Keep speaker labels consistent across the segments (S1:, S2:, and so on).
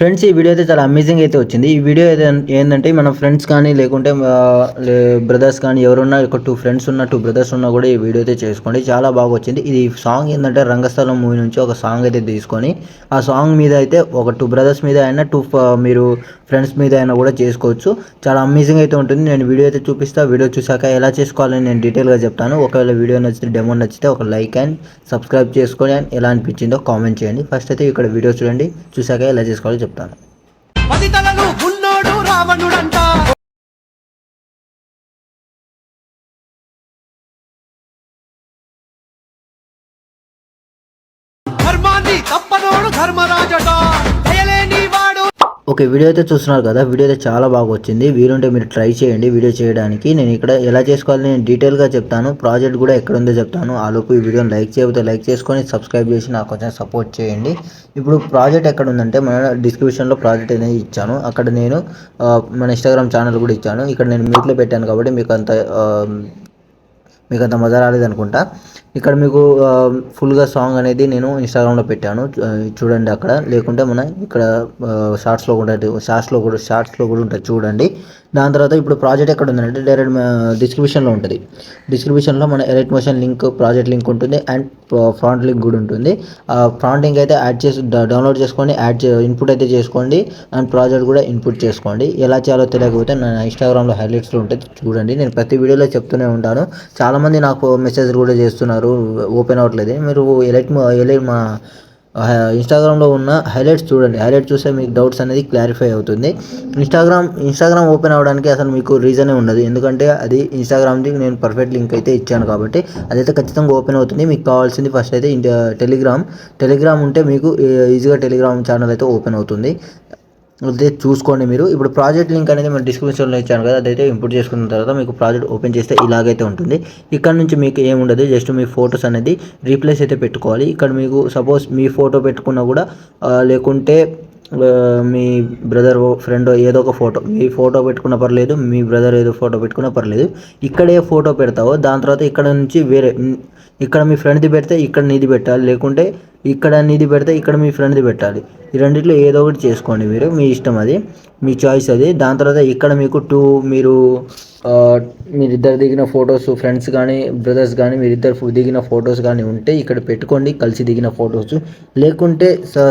S1: Friends, ఈ video అయితే చాలా అమేజింగ్ అయితే వచ్చింది. ఈ వీడియో ఏంటంటే మన ఫ్రెండ్స్ కానీ లేకుంటే బ్రదర్స్ కానీ ఎవరున్నా, ఒక 2 ఫ్రెండ్స్ ఉన్న 2 బ్రదర్స్ ఉన్నా కూడా ఈ వీడియో అయితే చేసుకోండి. చాలా బాగా వచ్చింది. ఇది సాంగ్ ఏంటంటే రంగస్థలం మూవీ నుంచి ఒక సాంగ్ అయితే తీసుకొని ఆ సాంగ్ మీద అయితే ఒక 2 బ్రదర్స్ మీద అయినా మీరు ఫ్రెండ్స్ మీద అయినా కూడా చేసుకోవచ్చు. చాలా అమేజింగ్ అయితే ఉంటుంది. నేను వీడియో అయితే చూపిస్తా. వీడియో చూసాక ఎలా చేసుకోవాలని నేను డీటెయిల్గా చెప్తాను. ఒకవేళ వీడియో నచ్చితే, డెమో నచ్చితే ఒక లైక్ అండ్ సబ్స్క్రైబ్ చేసుకొని అండ్ ఎలా అనిపించిందో కామెంట్ చేయండి. ఫస్ట్ అయితే ఇక్కడ వీడియో చూడండి. చూసాక ఎలా చేసుకోవాలో చెప్తాను. ఓకే, వీడియో అయితే చూస్తున్నారు కదా. వీడియో అయితే చాలా బాగా వచ్చింది. వీలుంటే మీరు ట్రై చేయండి వీడియో చేయడానికి. నేను ఇక్కడ ఎలా చేసుకోవాలని నేను డీటెయిల్గా చెప్తాను. ప్రాజెక్ట్ కూడా ఎక్కడ ఉందో చెప్తాను. ఆలోపు ఈ వీడియోని లైక్ చేయకపోతే లైక్ చేసుకొని సబ్స్క్రైబ్ చేసి నాకు కొంచెం సపోర్ట్ చేయండి. ఇప్పుడు ప్రాజెక్ట్ ఎక్కడ ఉందంటే మన డిస్క్రిప్షన్లో ప్రాజెక్ట్ అనేది ఇచ్చాను. అక్కడ నేను మన ఇన్స్టాగ్రామ్ ఛానల్ కూడా ఇచ్చాను. ఇక్కడ నేను మ్యూట్లో పెట్టాను కాబట్టి మీకు అంత మజా రాలేదనుకుంటా. ఇక్కడ మీకు ఫుల్గా సాంగ్ అనేది నేను ఇన్స్టాగ్రామ్లో పెట్టాను, చూడండి అక్కడ. లేకుంటే మన ఇక్కడ షార్ట్స్లో కూడా ఉంటుంది, చూడండి. దాని తర్వాత ఇప్పుడు ప్రాజెక్ట్ ఎక్కడ ఉందంటే డైరెక్ట్ డిస్క్రిప్షన్లో ఉంటుంది. డిస్క్రిప్షన్లో మన elite motion link, project link ఉంటుంది అండ్ ఫ్రాంట్ లింక్ కూడా ఉంటుంది. ఆ ఫ్రాంట్ లింక్ అయితే యాడ్ చేసి డౌన్లోడ్ చేసుకొని ఇన్పుట్ అయితే చేసుకోండి అండ్ ప్రాజెక్ట్ కూడా ఇన్పుట్ చేసుకోండి. ఎలా చేయాలో తెలియకపోతే నా ఇన్స్టాగ్రామ్లో హైలైట్స్లో ఉంటుంది, చూడండి. నేను ప్రతి వీడియోలో చెప్తూనే ఉంటాను. చాలామంది నాకు మెసేజ్ కూడా చేస్తున్నారు, ఓపెన్ అవ్వట్లేదు. మీరు ఎలైట్ మా ఇన్స్టాగ్రామ్లో ఉన్న హైలైట్స్ చూడండి. హైలైట్ చూస్తే మీకు డౌట్స్ అనేది క్లారిఫై అవుతుంది. ఇన్స్టాగ్రామ్ ఓపెన్ అవ్వడానికి అసలు మీకు రీజనే ఉండదు, ఎందుకంటే అది ఇన్స్టాగ్రామ్ది నేను పర్ఫెక్ట్ లింక్ అయితే ఇచ్చాను కాబట్టి అదైతే ఖచ్చితంగా ఓపెన్ అవుతుంది. మీకు కావాల్సింది ఫస్ట్ అయితే టెలిగ్రామ్ ఉంటే మీకు ఈజీగా టెలిగ్రామ్ ఛానల్ అయితే ఓపెన్ అవుతుంది. అదే చూసుకోండి మీరు. ఇప్పుడు ప్రాజెక్ట్ లింక్ అనేది మన డిస్క్రిప్షన్లో ఇచ్చాను కదా, అదైతే ఇంపోర్ట్ చేసుకున్న తర్వాత మీకు ప్రాజెక్ట్ ఓపెన్ చేస్తే ఇలాగైతే ఉంటుంది. ఇక్కడ నుంచి మీకు ఏముండదు, జస్ట్ మీ ఫొటోస్ అనేది రీప్లేస్ అయితే పెట్టుకోవాలి. ఇక్కడ మీకు సపోజ్ మీ ఫోటో పెట్టుకున్నా కూడా లేకుంటే మీ బ్రదర్ ఫ్రెండ్ ఏదో ఒక ఫోటో, మీ ఫోటో పెట్టుకున్న పర్లేదు, మీ బ్రదర్ ఏదో ఫోటో పెట్టుకున్నా పర్లేదు. ఇక్కడ ఏ ఫోటో పెడతావో దాని తర్వాత ఇక్కడ నుంచి వేరే, ఇక్కడ మీ ఫ్రెండ్ది పెడితే ఇక్కడ నీది పెట్టాలి, లేకుంటే ఇక్కడ నీది పెడితే ఇక్కడ మీ ఫ్రెండ్ది పెట్టాలి. ఈ రెండిట్లో ఏదో ఒకటి చేసుకోండి మీరు, మీ ఇష్టం, అది మీ చాయిస్ అది. దాని తర్వాత ఇక్కడ మీకు మీరిద్దరు దిగిన ఫొటోస్, ఫ్రెండ్స్ కానీ బ్రదర్స్ కానీ మీరిద్దరు దిగిన ఫొటోస్ కానీ ఉంటే ఇక్కడ పెట్టుకోండి, కలిసి దిగిన ఫొటోస్. లేకుంటే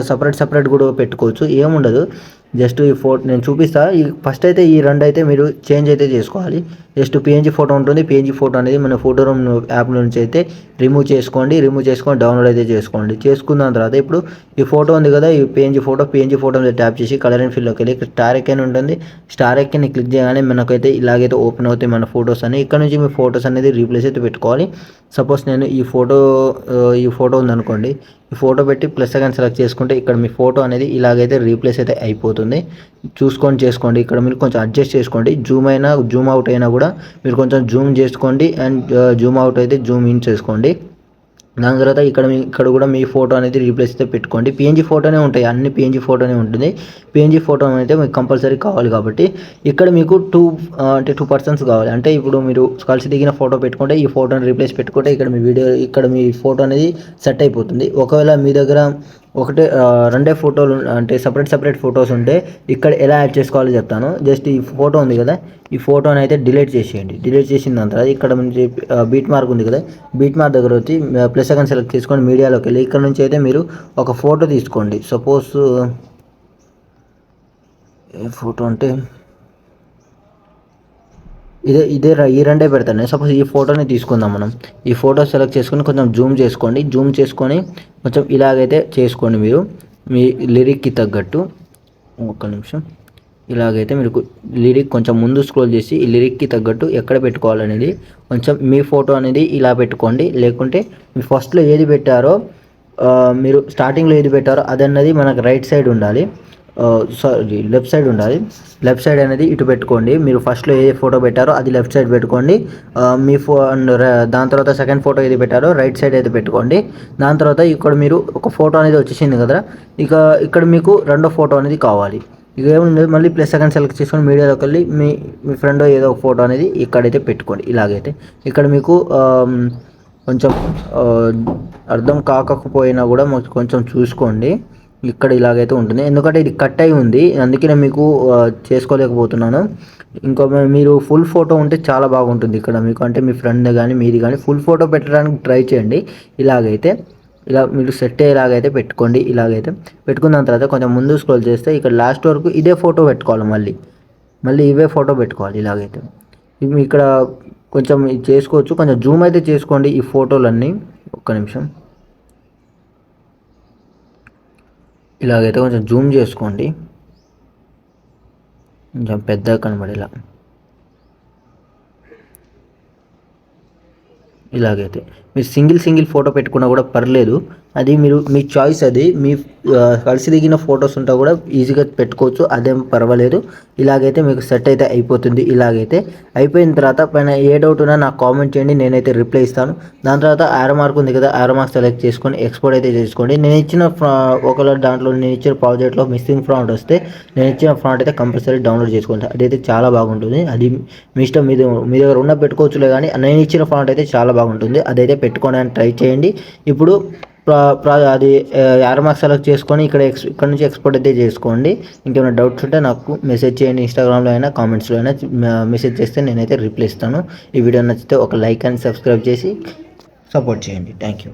S1: సపరేట్ కూడా పెట్టుకోవచ్చు, ఏముండదు. జస్ట్ ఈ ఫోటో నేను చూపిస్తా. ఫస్ట్ అయితే ఈ రెండు అయితే మీరు చేంజ్ అయితే చేసుకోవాలి. జస్ట్ పిఎన్జీ ఫోటో ఉంటుంది. పిఎన్జీ ఫోటో అనేది మన ఫోటో రూమ్ యాప్ నుంచి అయితే రిమూవ్ చేసుకొని డౌన్లోడ్ అయితే చేసుకోండి. చేసుకున్న తర్వాత ఇప్పుడు ఈ ఫోటో ఉంది కదా, ఈ పిఎన్జీ ఫోటో మీద ట్యాప్ చేసి కలర్ అండ్ ఫిల్లోకి వెళ్ళి స్టార్ ఐకాన్ ఉంటుంది. స్టార్ ఐకాన్ క్లిక్ చేయగానే మనకైతే ఇలాగైతే ఓపెన్ అవుతాయి మన ఫొటోస్ అని. ఇక్కడ నుంచి మీ ఫొటోస్ అనేది రీప్లేస్ అయితే పెట్టుకోవాలి. సపోజ్ నేను ఈ ఫోటో ఉందనుకోండి, ఈ ఫోటో పెట్టి ప్లస్ సెకండ్ సెలెక్ట్ చేసుకుంటే ఇక్కడ మీ ఫోటో అనేది ఇలాగైతే రీప్లేస్ అయితే అయిపోతుంది. చూసుకొని చేసుకోండి. ఇక్కడ మీరు కొంచెం అడ్జస్ట్ చేసుకోండి. జూమ్ అవుట్ అయినా కూడా మీరు కొంచెం జూమ్ చేసుకోండి అండ్ జూమ్ అవుట్ అయితే జూమ్ ఇన్ చేసుకోండి. దాని తర్వాత ఇక్కడ కూడా మీ ఫోటో అనేది రీప్లేస్ అయితే పెట్టుకోండి. పిఎన్జీ ఫోటోనే ఉంటాయి, అన్ని పిఎన్జీ ఫోటోనే ఉంటుంది. పిఎన్జీ ఫోటో అయితే మీకు కంపల్సరీ కావాలి కాబట్టి ఇక్కడ మీకు 2 పర్సన్స్ కావాలి. అంటే ఇప్పుడు మీరు కలిసి దిగిన ఫోటో పెట్టుకుంటే ఈ ఫోటోని రీప్లేస్ పెట్టుకుంటే ఇక్కడ మీ ఫోటో అనేది సెట్ అయిపోతుంది. ఒకవేళ మీ దగ్గర రెండే ఫోటోలు అంటే సపరేట్ ఫొటోస్ ఉంటే ఇక్కడ ఎలా యాడ్ చేసుకోవాలో చెప్తాను. జస్ట్ ఈ ఫోటో ఉంది కదా, ఈ ఫోటోని అయితే డిలీట్ చేసేయండి. డిలీట్ చేసిన తర్వాత ఇక్కడ నుంచి బీట్ మార్క్ ఉంది కదా, బీట్ మార్క్ దగ్గర వచ్చి ప్లస్ సెకండ్ సెలెక్ట్ చేసుకొని మీడియాలోకి వెళ్ళి ఇక్కడ నుంచి అయితే మీరు ఒక ఫోటో తీసుకోండి. సపోజ్ ఏ ఫోటో అంటే ఈ రెండే పెడతాను. సపోజ్ ఈ ఫోటోని తీసుకుందాం మనం. ఈ ఫోటో సెలెక్ట్ చేసుకొని కొంచెం జూమ్ చేసుకొని కొంచెం ఇలాగైతే చేసుకోండి మీరు మీ లిరిక్కి తగ్గట్టు. ఒక్క నిమిషం. ఇలాగైతే మీరు లిరిక్ కొంచెం ముందు స్క్రోల్ చేసి ఈ లిరిక్కి తగ్గట్టు ఎక్కడ పెట్టుకోవాలనేది కొంచెం మీ ఫోటో అనేది ఇలా పెట్టుకోండి. లేకుంటే మీ ఫస్ట్లో ఏది పెట్టారో, మీరు స్టార్టింగ్లో ఏది పెట్టారో అదన్నది మనకు రైట్ సైడ్ ఉండాలి, లెఫ్ట్ సైడ్ ఉండాలి. లెఫ్ట్ సైడ్ అనేది ఇటు పెట్టుకోండి. మీరు ఫస్ట్లో ఏ ఫోటో పెట్టారో అది లెఫ్ట్ సైడ్ పెట్టుకోండి. దాని తర్వాత సెకండ్ ఫోటో ఏది పెట్టారో రైట్ సైడ్ అయితే పెట్టుకోండి. దాని తర్వాత ఇక్కడ మీరు ఒక ఫోటో అనేది వచ్చేసింది కదా, ఇక్కడ మీకు రెండో ఫోటో అనేది కావాలి. ఇక ఏముంది, మళ్ళీ ప్లస్ సెకండ్ సెలెక్ట్ చేసుకొని మీడియాలోకి వెళ్ళి మీ ఫ్రెండ్ ఏదో ఒక ఫోటో అనేది ఇక్కడైతే పెట్టుకోండి. ఇలాగైతే ఇక్కడ మీకు కొంచెం అర్థం కాకపోయినా కూడా కొంచెం చూసుకోండి. ఇక్కడ ఇలాగైతే ఉంటుంది, ఎందుకంటే ఇది కట్ అయి ఉంది, అందుకే నేను మీకు చేసుకోలేకపోతున్నాను. ఇంకో మీరు ఫుల్ ఫోటో ఉంటే చాలా బాగుంటుంది ఇక్కడ మీకు, అంటే మీ ఫ్రెండ్ కానీ మీది కానీ ఫుల్ ఫోటో పెట్టడానికి ట్రై చేయండి. ఇలాగైతే ఇలా మీరు సెట్ అయ్యేలాగైతే పెట్టుకోండి. ఇలాగైతే పెట్టుకున్న తర్వాత కొంచెం ముందు స్క్రోల్ చేస్తే ఇక్కడ లాస్ట్ వరకు ఇదే ఫోటో పెట్టుకోవాలి, మళ్ళీ ఇవే ఫోటో పెట్టుకోవాలి. ఇలాగైతే ఇవి ఇక్కడ కొంచెం ఇది చేసుకోవచ్చు, కొంచెం జూమ్ అయితే చేసుకోండి ఈ ఫోటోలన్నీ. ఒక్క నిమిషం, ఇలాగైతే కొంచెం జూమ్ చేసుకోండి, కొంచెం పెద్దగా కనబడేలా. ఇలాగైతే మీరు సింగిల్ ఫోటో పెట్టుకున్నా కూడా పర్లేదు, అది మీరు మీ చాయిస్. అది మీ కలిసి దిగిన ఫొటోస్ ఉంటే కూడా ఈజీగా పెట్టుకోవచ్చు, అదేం పర్వాలేదు. ఇలాగైతే మీకు సెట్ అయితే అయిపోతుంది. ఇలాగైతే అయిపోయిన తర్వాత పైన ఏ డౌట్ ఉన్నా నాకు కామెంట్ చేయండి, నేనైతే రిప్లై ఇస్తాను. దాని తర్వాత ఆరో మార్క్ ఉంది కదా, ఆరో మార్క్ సెలెక్ట్ చేసుకొని ఎక్స్పోర్ట్ అయితే చేసుకోండి. నేను ఇచ్చిన ఒకవేళ దాంట్లో నేను ఇచ్చిన ప్రాజెక్ట్లో మిస్సింగ్ ఫాంట్ వస్తే నేను ఇచ్చిన ఫాంట్ అయితే కంపల్సరీ డౌన్లోడ్ చేసుకోండి, అదైతే చాలా బాగుంటుంది. అది మీ ఇష్టం, మీ దగ్గర ఉన్న పెట్టుకోవచ్చులే, కానీ నేను ఇచ్చిన ఫాంట్ అయితే చాలా బాగుంటుంది, అదైతే పెట్టుకోవడానికి ట్రై చేయండి. ఇప్పుడు అది యారో మార్క్ సెలెక్ట్ చేసుకొని ఇక్కడ నుంచి ఎక్స్పోర్ట్ అయితే చేసుకోండి. ఇంకేమైనా డౌట్స్ ఉంటే నాకు మెసేజ్ చేయండి, ఇన్స్టాగ్రామ్లో అయినా కామెంట్స్లో అయినా మెసేజ్ చేస్తే నేనైతే రిప్లై ఇస్తాను. ఈ వీడియో నచ్చితే ఒక లైక్ అండ్ సబ్స్క్రైబ్ చేసి సపోర్ట్ చేయండి. Thank you.